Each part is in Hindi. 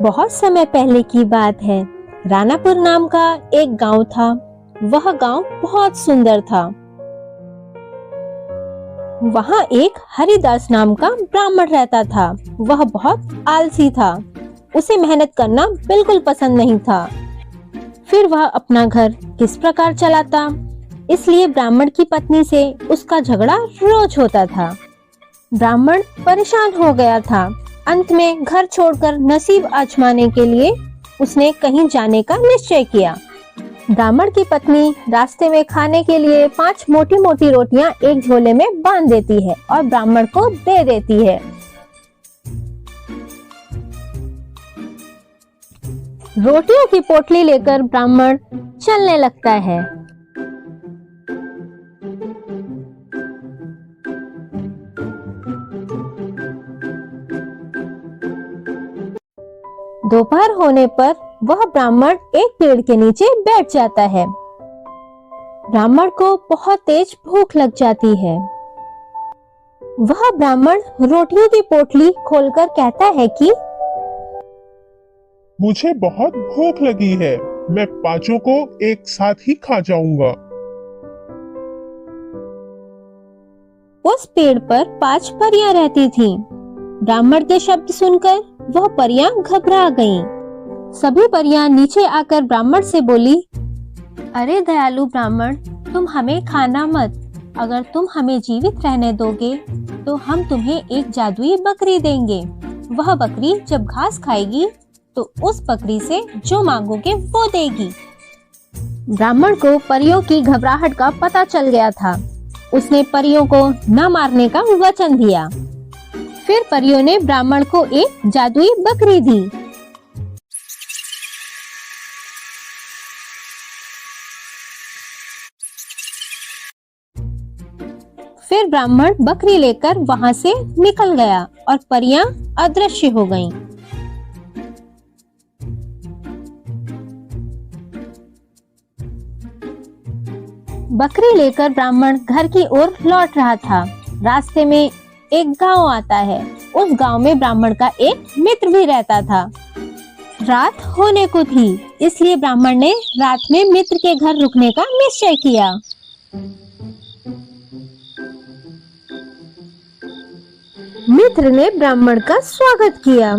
बहुत समय पहले की बात है। रानापुर नाम का एक गांव था। वह गांव बहुत सुंदर था। वहां एक हरिदास नाम का ब्राह्मण रहता था। वह बहुत आलसी था। उसे मेहनत करना बिल्कुल पसंद नहीं था। फिर वह अपना घर किस प्रकार चलाता, इसलिए ब्राह्मण की पत्नी से उसका झगड़ा रोज होता था। ब्राह्मण परेशान हो गया था। अंत में घर छोड़कर नसीब आजमाने के लिए उसने कहीं जाने का निश्चय किया। ब्राह्मण की पत्नी रास्ते में खाने के लिए 5 मोटी मोटी रोटियां एक झोले में बांध देती है और ब्राह्मण को दे देती है। रोटियों की पोटली लेकर ब्राह्मण चलने लगता है। दोपहर होने पर वह ब्राह्मण एक पेड़ के नीचे बैठ जाता है। ब्राह्मण को बहुत तेज भूख लग जाती है। वह ब्राह्मण रोटियों की पोटली खोलकर कहता है कि मुझे बहुत भूख लगी है, मैं 5 को एक साथ ही खा जाऊंगा। उस पेड़ पर 5 परियां रहती थीं। ब्राह्मण के शब्द सुनकर वह परियां घबरा गईं। सभी परियां नीचे आकर ब्राह्मण से बोली, अरे दयालु ब्राह्मण, तुम हमें खाना मत। अगर तुम हमें जीवित रहने दोगे तो हम तुम्हें एक जादुई बकरी देंगे। वह बकरी जब घास खाएगी तो उस बकरी से जो मांगोगे वो देगी। ब्राह्मण को परियों की घबराहट का पता चल गया था। उसने परियों को न मारने का वचन दिया। फिर परियों ने ब्राह्मण को एक जादुई बकरी दी। फिर ब्राह्मण बकरी लेकर वहां से निकल गया और परियां अदृश्य हो गईं। बकरी लेकर ब्राह्मण घर की ओर लौट रहा था। रास्ते में एक गांव आता है। उस गांव में ब्राह्मण का एक मित्र भी रहता था। रात होने को थी, इसलिए ब्राह्मण ने रात में मित्र के घर रुकने का निश्चय किया। मित्र ने ब्राह्मण का स्वागत किया।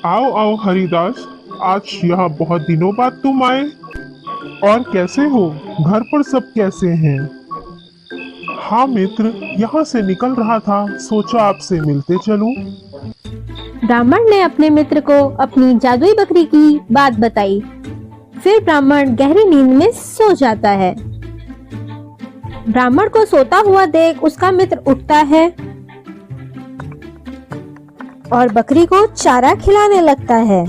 आओ आओ हरिदास, आज यहाँ बहुत दिनों बाद तुम आए। और कैसे हो? घर पर सब कैसे हैं? हाँ मित्र, यहाँ से निकल रहा था, सोचा आपसे मिलते चलूं। ब्राह्मण ने अपने मित्र को अपनी जादुई बकरी की बात बताई। फिर ब्राह्मण गहरी नींद में सो जाता है। ब्राह्मण को सोता हुआ देख उसका मित्र उठता है और बकरी को चारा खिलाने लगता है।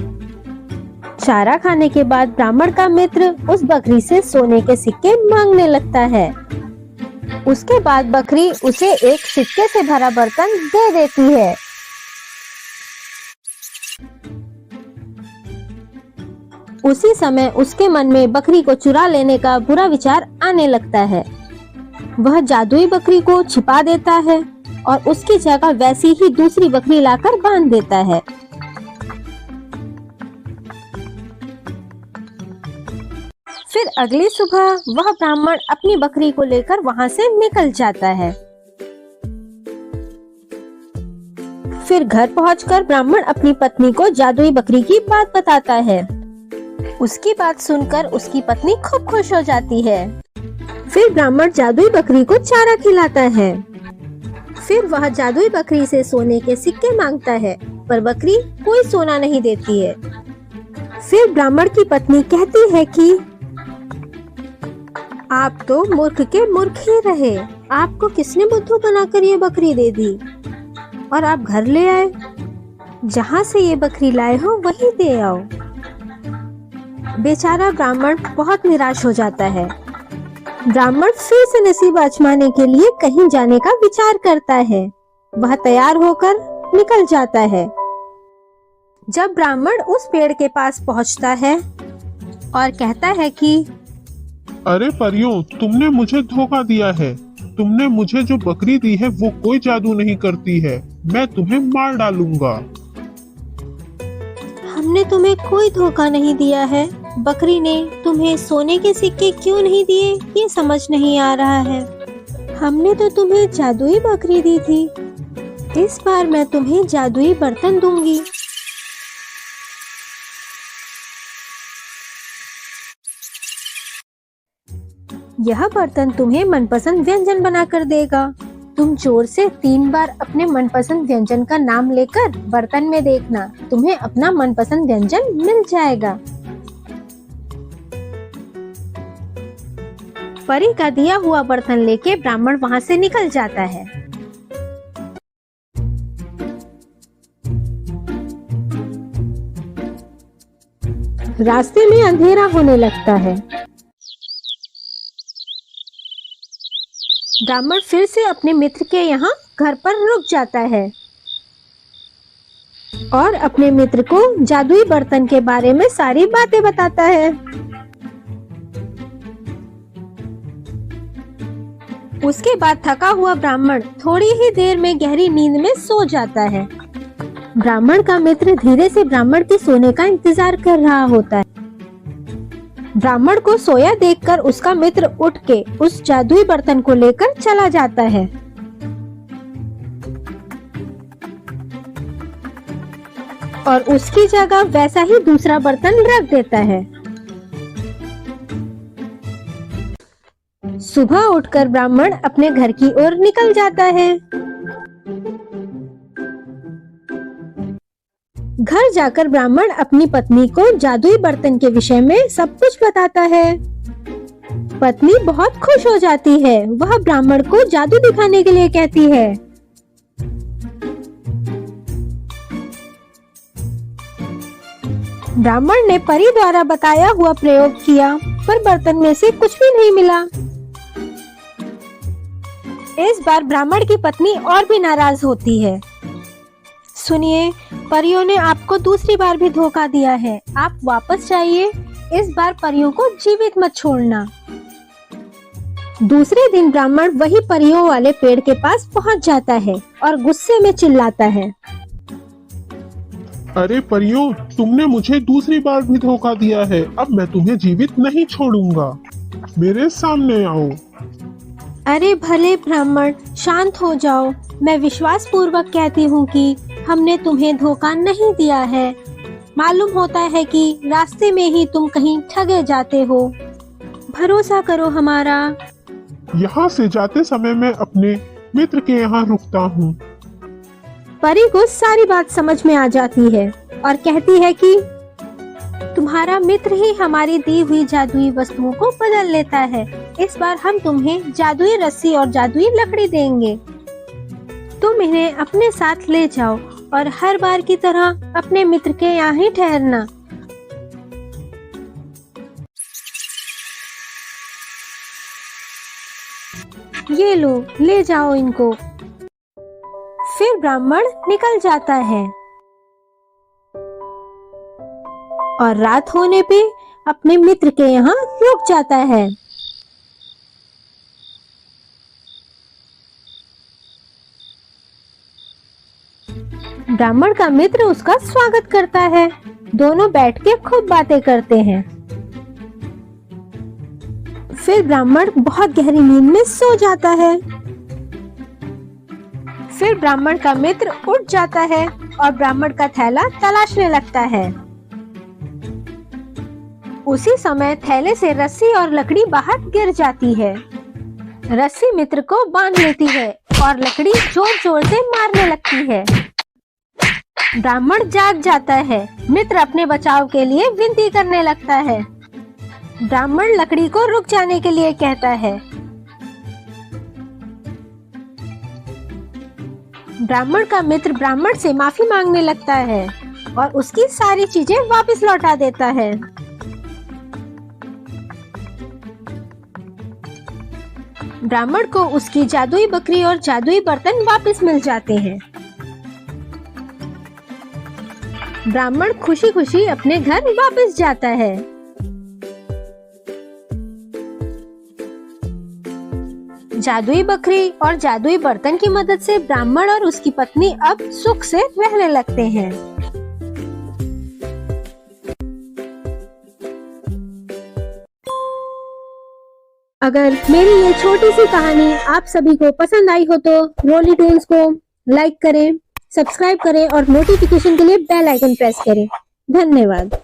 चारा खाने के बाद ब्राह्मण का मित्र उस बकरी से सोने के सिक्के मांगने लगता है। उसके बाद बकरी उसे एक सिक्के से भरा बर्तन दे देती है। उसी समय उसके मन में बकरी को चुरा लेने का बुरा विचार आने लगता है। वह जादुई बकरी को छिपा देता है और उसकी जगह वैसी ही दूसरी बकरी लाकर बांध देता है। फिर अगली सुबह वह ब्राह्मण अपनी बकरी को लेकर वहां से निकल जाता है। फिर घर पहुंचकर ब्राह्मण अपनी पत्नी को जादुई बकरी की बात बताता है। उसकी बात सुनकर उसकी पत्नी खूब खुश हो जाती है। फिर ब्राह्मण जादुई बकरी को चारा खिलाता है। फिर वह जादुई बकरी से सोने के सिक्के मांगता है, पर बकरी कोई सोना नहीं देती है। फिर ब्राह्मण की पत्नी कहती है कि आप तो मूर्ख के मूर्ख ही रहे। आपको किसने बुद्धू बनाकर ये बकरी दे दी और आप घर ले आए। जहाँ से ये बकरी लाए हो वहीं दे आओ। बेचारा ब्राह्मण बहुत निराश हो जाता है। ब्राह्मण फिर से नसीब आजमाने के लिए कहीं जाने का विचार करता है। वह तैयार होकर निकल जाता है। जब ब्राह्मण उस पेड़ के पास पहुंचता है और कहता है कि अरे परियों, तुमने मुझे धोखा दिया है। तुमने मुझे जो बकरी दी है वो कोई जादू नहीं करती है। मैं तुम्हें मार डालूंगा। हमने तुम्हें कोई धोखा नहीं दिया है। बकरी ने तुम्हें सोने के सिक्के क्यों नहीं दिए ये समझ नहीं आ रहा है। हमने तो तुम्हें जादुई बकरी दी थी। इस बार मैं तुम्हें जादुई बर्तन दूंगी। यह बर्तन तुम्हें मनपसंद व्यंजन बनाकर देगा। तुम जोर से 3 बार अपने मनपसंद व्यंजन का नाम लेकर बर्तन में देखना, तुम्हें अपना मनपसंद व्यंजन मिल जाएगा। परी का दिया हुआ बर्तन लेके ब्राह्मण वहां से निकल जाता है। रास्ते में अंधेरा होने लगता है। ब्राह्मण फिर से अपने मित्र के यहाँ घर पर रुक जाता है और अपने मित्र को जादुई बर्तन के बारे में सारी बातें बताता है। उसके बाद थका हुआ ब्राह्मण थोड़ी ही देर में गहरी नींद में सो जाता है। ब्राह्मण का मित्र धीरे से ब्राह्मण के सोने का इंतजार कर रहा होता है। ब्राह्मण को सोया देखकर उसका मित्र उठ के उस जादुई बर्तन को लेकर चला जाता है। और उसकी जगह वैसा ही दूसरा बर्तन रख देता है। सुबह उठकर ब्राह्मण अपने घर की ओर निकल जाता है। घर जाकर ब्राह्मण अपनी पत्नी को जादुई बर्तन के विषय में सब कुछ बताता है। पत्नी बहुत खुश हो जाती है। वह ब्राह्मण को जादू दिखाने के लिए कहती है। ब्राह्मण ने परी द्वारा बताया हुआ प्रयोग किया, पर बर्तन में से कुछ भी नहीं मिला। इस बार ब्राह्मण की पत्नी और भी नाराज होती है। सुनिए, परियों ने आपको दूसरी बार भी धोखा दिया है। आप वापस जाइए। इस बार परियों को जीवित मत छोड़ना। दूसरे दिन ब्राह्मण वही परियों वाले पेड़ के पास पहुंच जाता है और गुस्से में चिल्लाता है। अरे परियों, तुमने मुझे दूसरी बार भी धोखा दिया है। अब मैं तुम्हें जीवित नहीं छोड़ूंगा। मेरे सामने आओ। अरे भले ब्राह्मण, शांत हो जाओ। मैं विश्वास पूर्वक कहती हूँ कि हमने तुम्हें धोखा नहीं दिया है। मालूम होता है कि रास्ते में ही तुम कहीं ठगे जाते हो। भरोसा करो हमारा। यहाँ से जाते समय मैं अपने मित्र के यहाँ रुकता हूँ। परी को सारी बात समझ में आ जाती है और कहती है कि तुम्हारा मित्र ही हमारी दी हुई जादुई वस्तुओं को बदल लेता है। इस बार हम तुम्हें जादुई रस्सी और जादुई लकड़ी देंगे। तुम इन्हें अपने साथ ले जाओ और हर बार की तरह अपने मित्र के यहाँ ही ठहरना। ये लो, ले जाओ इनको। फिर ब्राह्मण निकल जाता है और रात होने पे अपने मित्र के यहाँ रुक जाता है। ब्राह्मण का मित्र उसका स्वागत करता है। दोनों बैठ के खूब बातें करते हैं। फिर ब्राह्मण बहुत गहरी नींद में सो जाता है। फिर ब्राह्मण का मित्र उठ जाता है और ब्राह्मण का थैला तलाशने लगता है। उसी समय थैले से रस्सी और लकड़ी बाहर गिर जाती है। रस्सी मित्र को बांध लेती है और लकड़ी जोर जोर से मारने लगती है। ब्राह्मण जाग जाता है। मित्र अपने बचाव के लिए विनती करने लगता है। ब्राह्मण लकड़ी को रुक जाने के लिए कहता है। ब्राह्मण का मित्र ब्राह्मण से माफी मांगने लगता है और उसकी सारी चीजें वापस लौटा देता है। ब्राह्मण को उसकी जादुई बकरी और जादुई बर्तन वापस मिल जाते हैं। ब्राह्मण खुशी खुशी अपने घर वापस जाता है। जादुई बकरी और जादुई बर्तन की मदद से ब्राह्मण और उसकी पत्नी अब सुख से रहने लगते हैं। अगर मेरी ये छोटी सी कहानी आप सभी को पसंद आई हो तो रोली टून्स को लाइक करें, सब्सक्राइब करें और नोटिफिकेशन के लिए बेल आइकन प्रेस करें। धन्यवाद।